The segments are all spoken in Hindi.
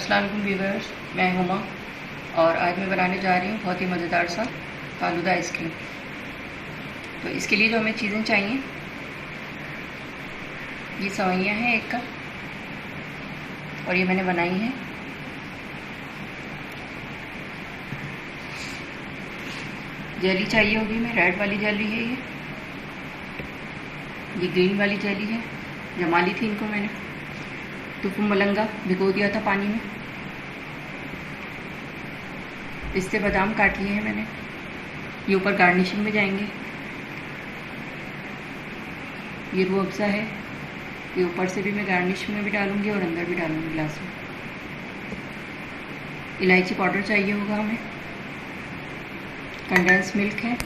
अस्सलाम वालेकुम व्यूअर्स, मैं हुमा और आज मैं बनाने जा रही हूँ बहुत ही मज़ेदार सा फालूदा आइसक्रीम। तो इसके लिए जो हमें चीज़ें चाहिए, ये सेवइयाँ हैं 1 कप और ये मैंने बनाई हैं। जेली चाहिए होगी, मैं रेड वाली जेली है ये ग्रीन वाली जेली है। जमा ली थी इनको मैंने, तुफुम मलंगा भिगो दिया था पानी में। पिस्ते बादाम काट लिए हैं मैंने, ये ऊपर गार्निशिंग में जाएंगे। ये रूह अफ़ज़ा है, ये ऊपर से भी मैं गार्निश में भी डालूंगी और अंदर भी डालूंगी गिलास में। इलायची पाउडर चाहिए होगा हमें। कंडेंस मिल्क है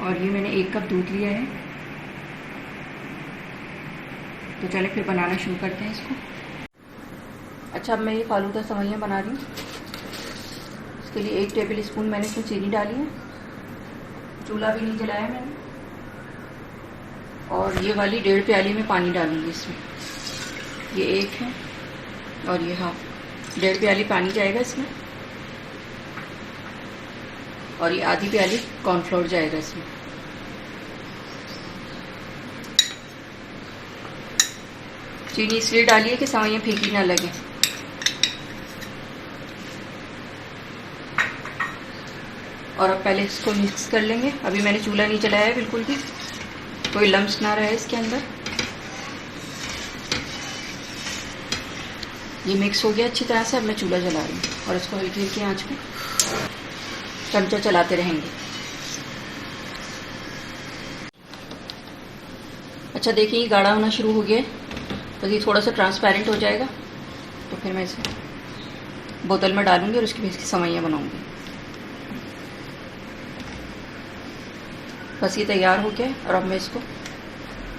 और ये मैंने 1 कप दूध लिया है। तो चले फिर बनाना शुरू करते हैं इसको। अच्छा, अब मैं ये फालूदा सेवइयाँ बना रही हूँ। इसके लिए 1 टेबल स्पून मैंने इसमें चीनी डाली है। चूल्हा भी नहीं जलाया मैंने। और ये वाली 1.5 प्याली में पानी डालूंगी इसमें। ये 1 है और ये हाफ, 1.5 प्याली पानी जाएगा इसमें। और ये आधी प्याली कॉर्नफ्लोर जाएगा इसमें। चीनी इसलिए डालिए कि सेवइयाँ फीकी ना लगे। और अब पहले इसको मिक्स कर लेंगे। अभी मैंने चूल्हा नहीं जलाया है बिल्कुल भी, कोई लम्स ना रहे इसके अंदर। ये मिक्स हो गया अच्छी तरह से। अब मैं चूल्हा जला रही हूँ और इसको हल्की हल्की आंच पे चमचा चलाते रहेंगे। अच्छा देखिए, ये गाढ़ा होना शुरू हो गया है। तो ये थोड़ा सा ट्रांसपेरेंट हो जाएगा तो फिर मैं इसे बोतल में डालूंगी और उसकी इसकी सेवइयाँ बनाऊंगी। बस ये तैयार हो गया और अब मैं इसको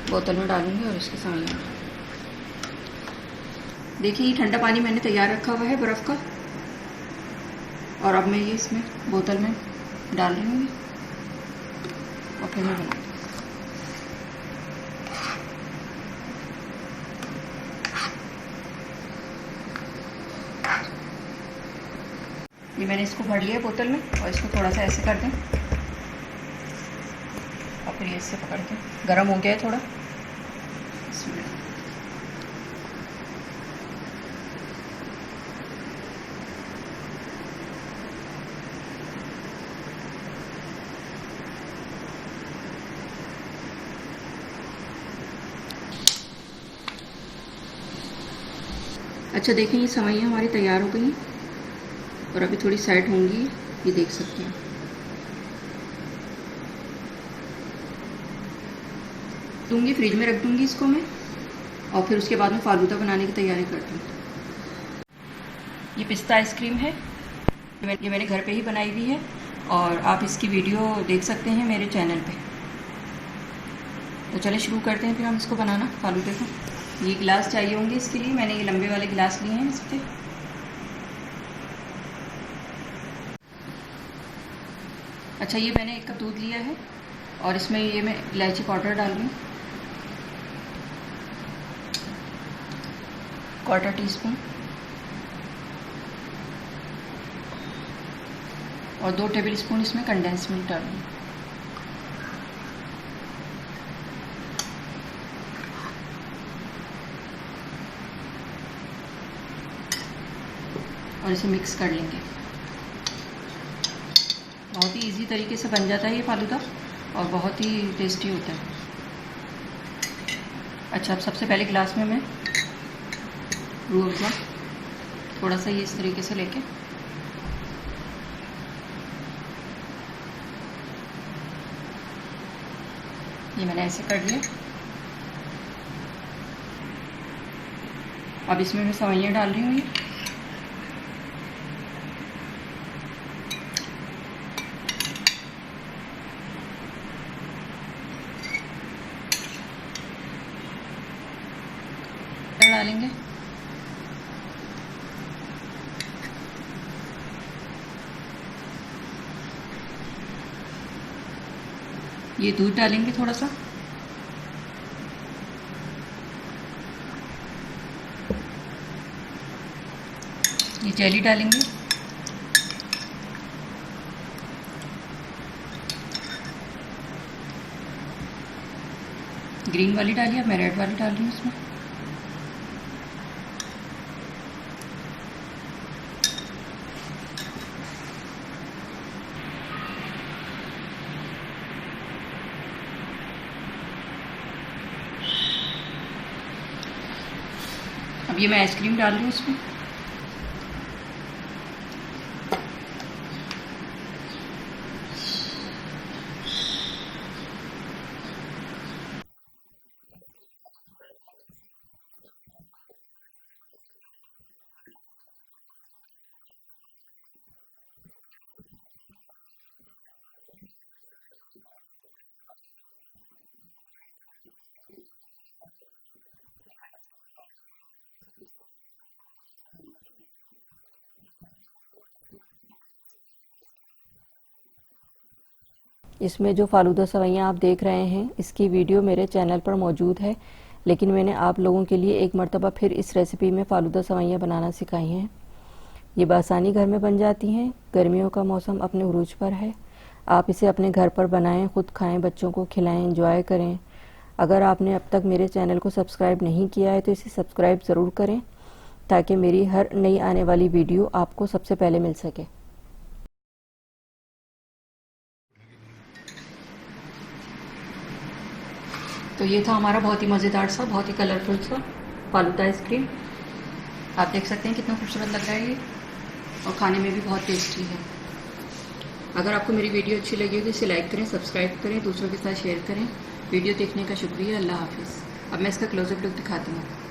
बोतल में डालूंगी और इसकी सेवइयाँ। देखिए, ये ठंडा पानी मैंने तैयार रखा हुआ है बर्फ़ का। और अब मैं ये इसमें बोतल में डाल रही हूँ और फिर मैं बनाऊँगी। ये मैंने इसको भर लिया बोतल में और इसको थोड़ा सा ऐसे कर दें और फिर ये इससे पकड़ के, गर्म हो गया है थोड़ा इसमें। अच्छा देखिए, ये सेवइयाँ हमारी तैयार हो गई हैं और अभी थोड़ी सेट होंगी, ये देख सकते हैं। दूंगी, फ्रिज में रख दूंगी इसको मैं और फिर उसके बाद में फालूदा बनाने की तैयारी करती हूँ। ये पिस्ता आइसक्रीम है, ये मैंने घर पे ही बनाई हुई है और आप इसकी वीडियो देख सकते हैं मेरे चैनल पे। तो चले शुरू करते हैं फिर हम इसको बनाना फालूदे को। ये गिलास चाहिए होंगे इसके लिए, मैंने ये लंबे वाले गिलास लिए हैं इसके। अच्छा, ये मैंने 1 कप दूध लिया है और इसमें ये मैं इलायची पाउडर डाल रही हूँ, 1/4 टीस्पून। और 2 टेबल स्पून इसमें कंडेंस मिल्क डाल रही हूँ। और इसे मिक्स कर लेंगे। बहुत ही इजी तरीके से बन जाता है ये फालूदा और बहुत ही टेस्टी होता है। अच्छा, अब सबसे पहले गिलास में मैं रूह अफ़ज़ा थोड़ा सा ये इस तरीके से लेके ये मैंने ऐसे कर लिया। अब इसमें मैं सेवइयाँ डाल रही हूँ। डालेंगे ये दूध डालेंगे थोड़ा सा, जेली डालेंगे। ग्रीन वाली डालिए, अब मैं रेड वाली डाल रही हूँ उसमें। अब ये मैं आइसक्रीम डाल रही हूँ उसमें। इसमें जो फालूदा सवैयाँ आप देख रहे हैं, इसकी वीडियो मेरे चैनल पर मौजूद है, लेकिन मैंने आप लोगों के लिए एक मर्तबा फिर इस रेसिपी में फालूदा सवैयाँ बनाना सिखाई हैं। ये बासानी घर में बन जाती हैं। गर्मियों का मौसम अपने उरूज पर है। आप इसे अपने घर पर बनाएं, खुद खाएं, बच्चों को खिलाएं, एंजॉय करें। अगर आपने अब तक मेरे चैनल को सब्सक्राइब नहीं किया है तो इसे सब्सक्राइब ज़रूर करें, ताकि मेरी हर नई आने वाली वीडियो आपको सबसे पहले मिल सके। तो ये था हमारा बहुत ही मज़ेदार सा, बहुत ही कलरफुल सा फालूदा आइसक्रीम। आप देख सकते हैं कितना खूबसूरत लग रहा है ये, और खाने में भी बहुत टेस्टी है। अगर आपको मेरी वीडियो अच्छी लगी हो तो इसे लाइक करें, सब्सक्राइब करें, दूसरों के साथ शेयर करें। वीडियो देखने का शुक्रिया। अल्लाह हाफिज़। अब मैं इसका क्लोजअप लुक दिखाती हूँ।